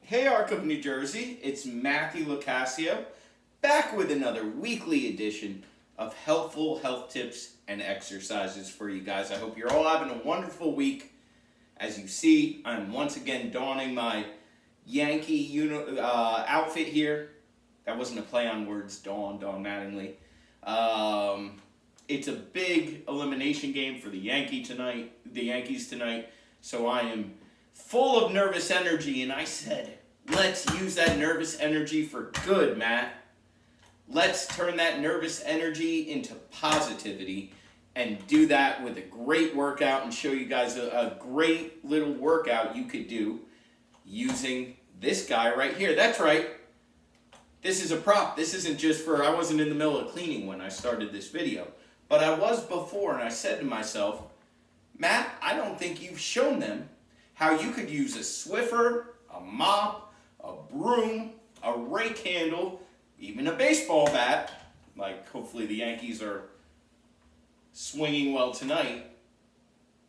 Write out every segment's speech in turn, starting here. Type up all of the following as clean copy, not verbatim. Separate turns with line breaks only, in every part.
Hey Arc of New Jersey, it's Matthew Locascio, back with another weekly edition of helpful health tips and exercises for you guys. I hope you're all having a wonderful week. As you see, I'm once again donning my Yankee outfit here. That wasn't a play on words, Dawn Mattingly. It's a big elimination game for the Yankees tonight, so I am full of nervous energy, and I said, let's use that nervous energy for good, Matt. Let's turn that nervous energy into positivity and do that with a great workout and show you guys a great little workout you could do using this guy right here. That's right. This is a prop. This isn't just for, I wasn't in the middle of cleaning when I started this video, but I was before, and I said to myself, Matt, I don't think you've shown them how you could use a Swiffer, a mop, a broom, a rake handle, even a baseball bat, like hopefully the Yankees are swinging well tonight,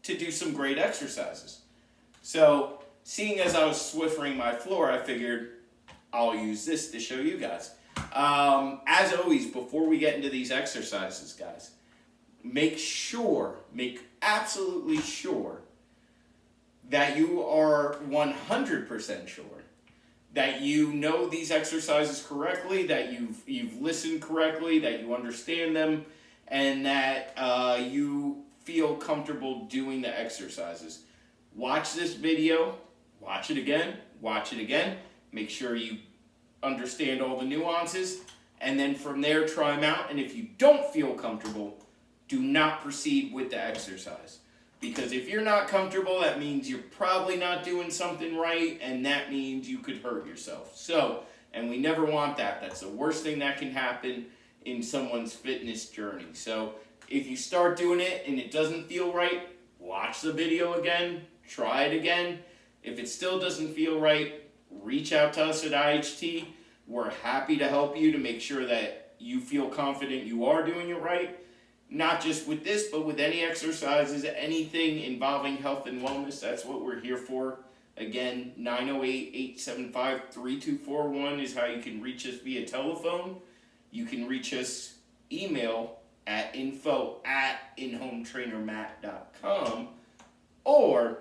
to do some great exercises. So, seeing as I was Swiffering my floor, I figured I'll use this to show you guys. As always, before we get into these exercises, guys, make absolutely sure that you are 100% sure that you know these exercises correctly, that you've listened correctly, that you understand them, and that you feel comfortable doing the exercises. Watch this video, watch it again, make sure you understand all the nuances, and then from there try them out. And if you don't feel comfortable, do not proceed with the exercise. Because if you're not comfortable, that means you're probably not doing something right, and that means you could hurt yourself. So, and we never want that. That's the worst thing that can happen in someone's fitness journey. So, if you start doing it and it doesn't feel right, watch the video again, try it again. If it still doesn't feel right, reach out to us at IHT. We're happy to help you to make sure that you feel confident you are doing it right. Not just with this, but with any exercises, anything involving health and wellness. That's what we're here for. Again, 908-875-3241 is how you can reach us via telephone. You can reach us email at info@inhometrainermatt.com or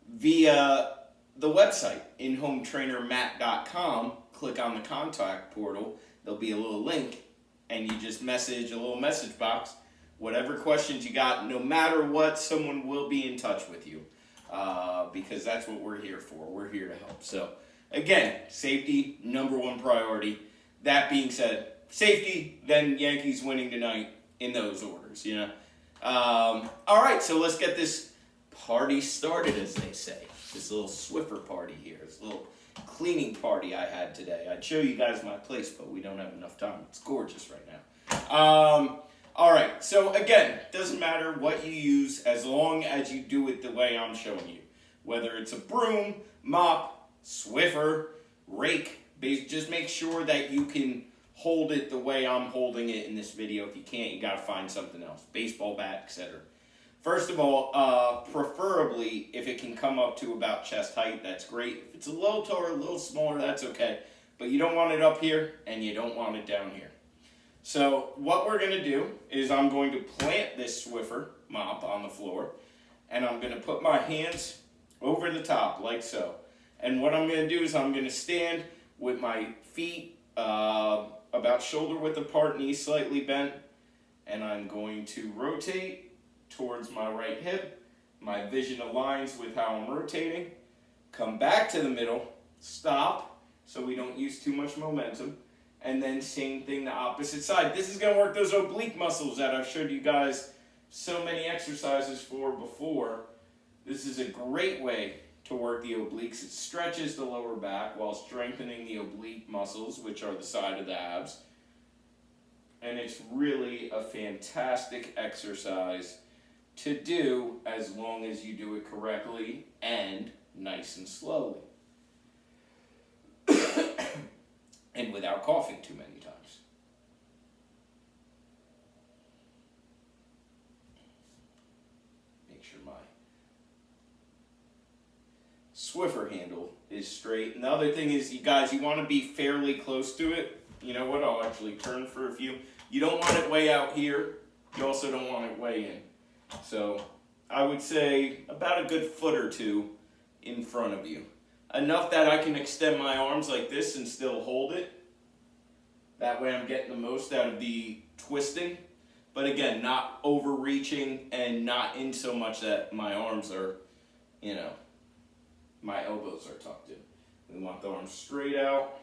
via the website, inhometrainermatt.com. Click on the contact portal. There'll be a little link, and you just message a little message box, whatever questions you got. No matter what, someone will be in touch with you, because that's what we're here for. We're here to help. So, again, safety, number one priority. That being said, safety, then Yankees winning tonight in those orders, you know. All right, so let's get this party started, as they say. This little Swiffer party here, this little cleaning party I had today. I'd show you guys my place, but we don't have enough time. It's gorgeous right now. All right, so again, doesn't matter what you use as long as you do it the way I'm showing you. Whether it's a broom, mop, Swiffer, rake, just make sure that you can hold it the way I'm holding it in this video. If you can't, you gotta find something else. Baseball bat, etc. First of all, preferably, if it can come up to about chest height, that's great. If it's a little taller, a little smaller, that's okay. But you don't want it up here, and you don't want it down here. So what we're going to do is I'm going to plant this Swiffer mop on the floor, and I'm going to put my hands over the top, like so. And what I'm going to do is I'm going to stand with my feet about shoulder width apart, knees slightly bent, and I'm going to rotate towards my right hip. My vision aligns with how I'm rotating. Come back to the middle, stop so we don't use too much momentum, and then same thing the opposite side. This is going to work those oblique muscles that I've showed you guys so many exercises for before. This is a great way to work the obliques. It stretches the lower back while strengthening the oblique muscles, which are the side of the abs. And it's really a fantastic exercise to do as long as you do it correctly and nice and slowly. And without coughing too many times. Make sure my Swiffer handle is straight. And the other thing is, you guys, you want to be fairly close to it. You know what? I'll actually turn for a few. You don't want it way out here. You also don't want it way in. So I would say about a good foot or two in front of you. Enough that I can extend my arms like this and still hold it. That way I'm getting the most out of the twisting. But again, not overreaching and not in so much that my arms are, you know, my elbows are tucked in. We want the arms straight out.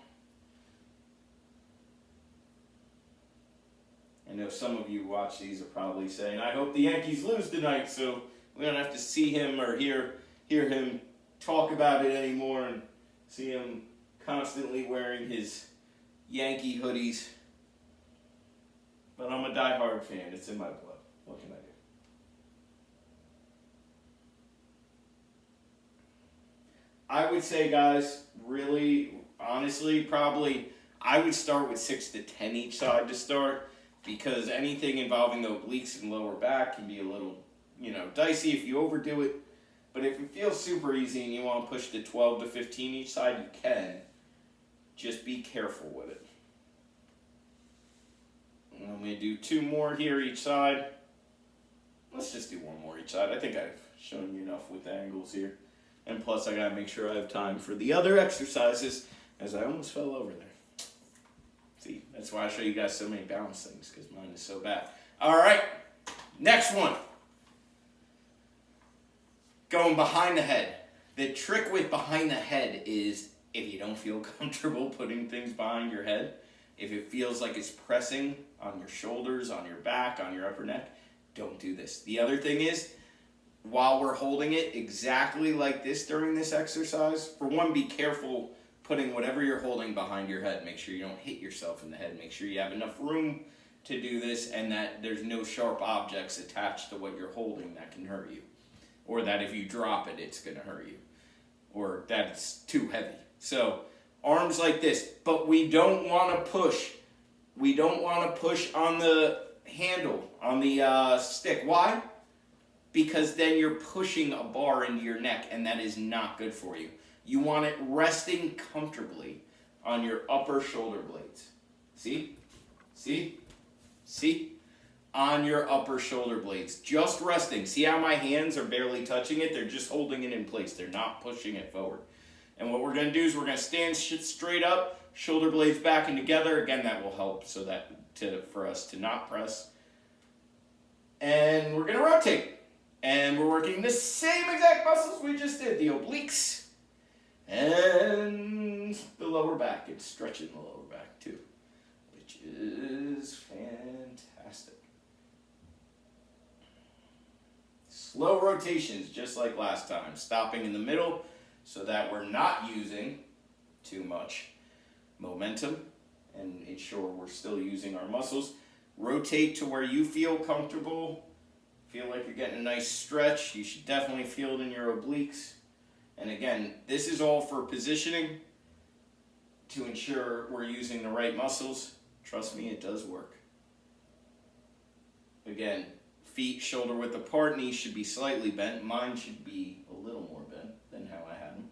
I know some of you watch these are probably saying, I hope the Yankees lose tonight, so we don't have to see him or hear him talk about it anymore and see him constantly wearing his Yankee hoodies. But I'm a diehard fan. It's in my blood. What can I do? I would say, guys, really, honestly, probably, I would start with 6 to 10 each side to start, because anything involving the obliques and lower back can be a little, you know, dicey if you overdo it. But if it feels super easy and you want to push to 12 to 15 each side, you can. Just be careful with it. And I'm going to do 2 more here each side. Let's just do 1 more each side. I think I've shown you enough with the angles here. And plus, I got to make sure I have time for the other exercises, as I almost fell over there. See, that's why I show you guys so many balance things, because mine is so bad. All right, next one. Going behind the head. The trick with behind the head is, if you don't feel comfortable putting things behind your head, if it feels like it's pressing on your shoulders, on your back, on your upper neck, don't do this. The other thing is, while we're holding it exactly like this during this exercise, for one, be careful putting whatever you're holding behind your head. Make sure you don't hit yourself in the head. Make sure you have enough room to do this and that there's no sharp objects attached to what you're holding that can hurt you. Or that if you drop it, it's going to hurt you. Or that it's too heavy. So, arms like this. But we don't want to push. We don't want to push on the handle, on the stick. Why? Because then you're pushing a bar into your neck, and that is not good for you. You want it resting comfortably on your upper shoulder blades. See? See? See? On your upper shoulder blades. Just resting. See how my hands are barely touching it? They're just holding it in place. They're not pushing it forward. And what we're going to do is we're going to stand straight up, shoulder blades back and together. Again, that will help so that for us to not press. And we're going to rotate. And we're working the same exact muscles we just did. The obliques. And the lower back. It's stretching the lower back too, which is fantastic. Slow rotations, just like last time. Stopping in the middle so that we're not using too much momentum and ensure we're still using our muscles. Rotate to where you feel comfortable. Feel like you're getting a nice stretch. You should definitely feel it in your obliques. And again, this is all for positioning to ensure we're using the right muscles. Trust me, it does work. Again, feet shoulder width apart, knees should be slightly bent. Mine should be a little more bent than how I had them.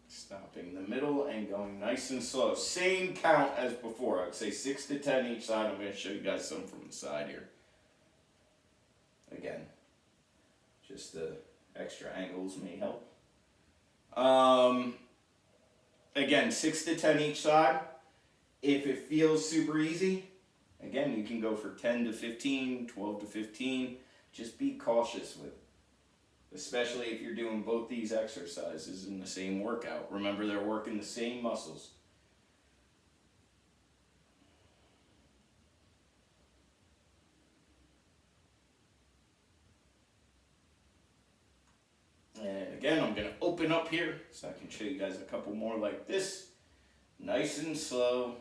Stopping in the middle and going nice and slow. Same count as before. I would say 6 to 10 each side. I'm going to show you guys some from the side here. Again, just the extra angles may help. Again, 6 to 10 each side. If it feels super easy, again, you can go for 10 to 15, 12 to 15. Just be cautious with it. Especially if you're doing both these exercises in the same workout. Remember, they're working the same muscles. And again, I'm going to open up here so I can show you guys a couple more like this. Nice and slow.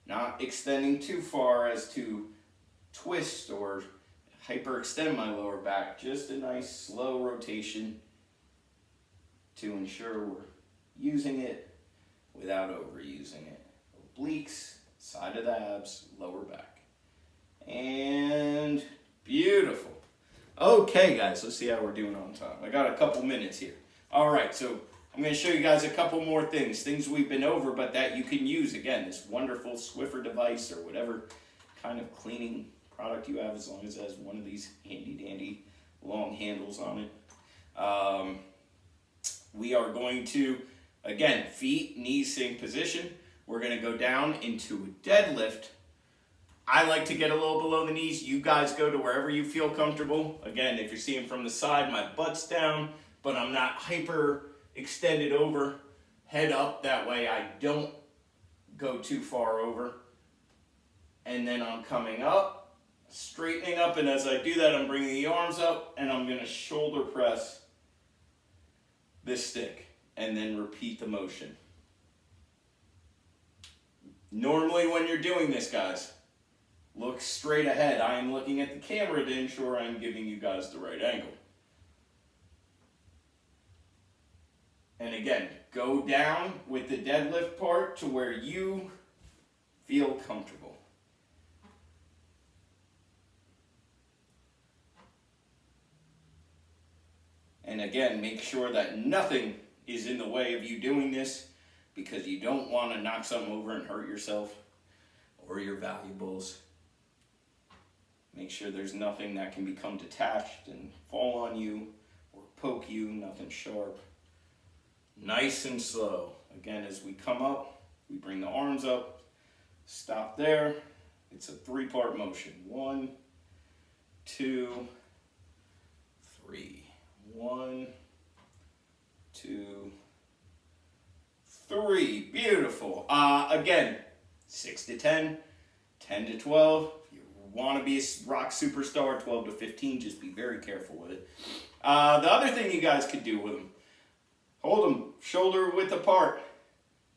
Not extending too far as to twist or hyperextend my lower back. Just a nice slow rotation to ensure we're using it without overusing it. Obliques, side of the abs, lower back. And beautiful. Okay, guys, let's see how we're doing on time. I got a couple minutes here. All right, so I'm going to show you guys a couple more things we've been over, but that you can use. Again, this wonderful Swiffer device or whatever kind of cleaning product you have, as long as it has one of these handy dandy long handles on it. We are going to, again, feet, knees, same position. We're going to go down into a deadlift. I like to get a little below the knees. You guys go to wherever you feel comfortable. Again, if you're seeing from the side, my butt's down, but I'm not hyper extended over, head up. That way I don't go too far over. And then I'm coming up, straightening up, and as I do that, I'm bringing the arms up, and I'm going to shoulder press this stick, and then repeat the motion. Normally when you're doing this, guys, look straight ahead. I am looking at the camera to ensure I'm giving you guys the right angle. And again, go down with the deadlift part to where you feel comfortable. And again, make sure that nothing is in the way of you doing this, because you don't want to knock something over and hurt yourself or your valuables. Make sure there's nothing that can become detached and fall on you or poke you, nothing sharp. Nice and slow. Again, as we come up, we bring the arms up, stop there. It's a 3-part motion. 1, 2, 3. 1, 2, 3. Beautiful. Again, 6 to 10, 10 to 12. If you want to be a rock superstar, 12 to 15, just be very careful with it. The other thing you guys could do with them, hold them shoulder width apart.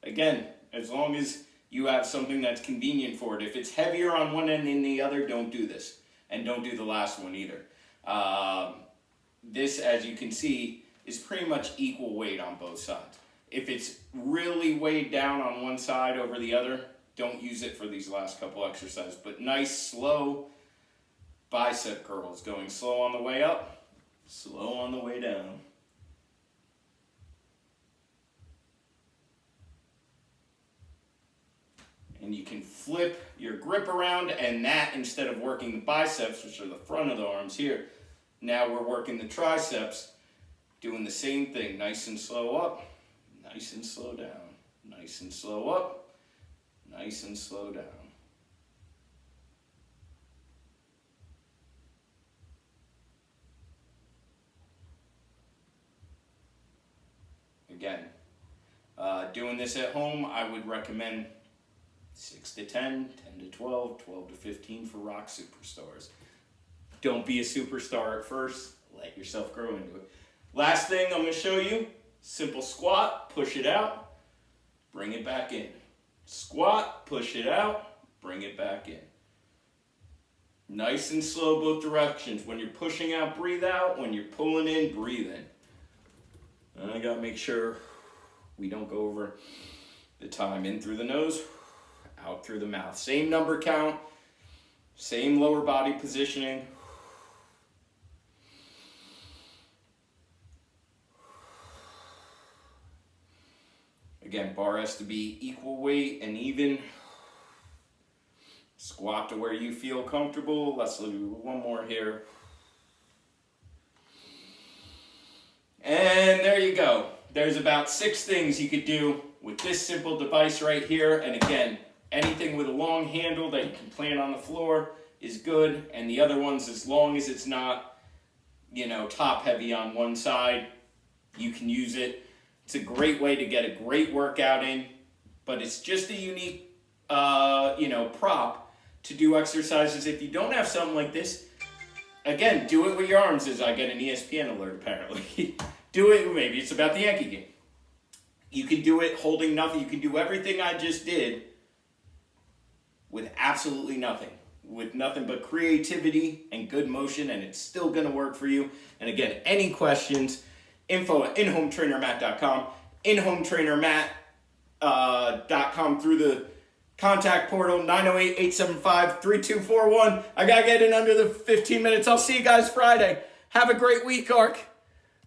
Again, as long as you have something that's convenient for it. If it's heavier on one end than the other, don't do this. And don't do the last one either. This, as you can see, is pretty much equal weight on both sides. If it's really weighed down on one side over the other, don't use it for these last couple exercises. But nice, slow bicep curls. Going slow on the way up, slow on the way down. And you can flip your grip around, and that, instead of working the biceps, which are the front of the arms here, now we're working the triceps, doing the same thing. Nice and slow up, nice and slow down. Nice and slow up, nice and slow down. Again, doing this at home, I would recommend 6 to 10, 10 to 12, 12 to 15 for rock superstars. Don't be a superstar at first. Let yourself grow into it. Last thing I'm going to show you, simple squat, push it out, bring it back in. Squat, push it out, bring it back in. Nice and slow both directions. When you're pushing out, breathe out. When you're pulling in, breathe in. And I got to make sure we don't go over the time. In through the nose, out through the mouth. Same number count, same lower body positioning. Again, bar has to be equal weight and even. Squat to where you feel comfortable. Let's do one more here. And there you go. There's about 6 things you could do with this simple device right here. And again, anything with a long handle that you can plant on the floor is good. And the other ones, as long as it's not, top heavy on one side, you can use it. It's a great way to get a great workout in, but it's just a unique, prop to do exercises. If you don't have something like this, again, do it with your arms, as I get an ESPN alert apparently. Do it, maybe it's about the Yankee game. You can do it holding nothing. You can do everything I just did with absolutely nothing. With nothing but creativity and good motion, and it's still going to work for you. And again, any questions, info@inhometrainermatt.com, inhometrainermatt.com through the contact portal, 908-875-3241. I got to get in under the 15 minutes. I'll see you guys Friday. Have a great week, ARC.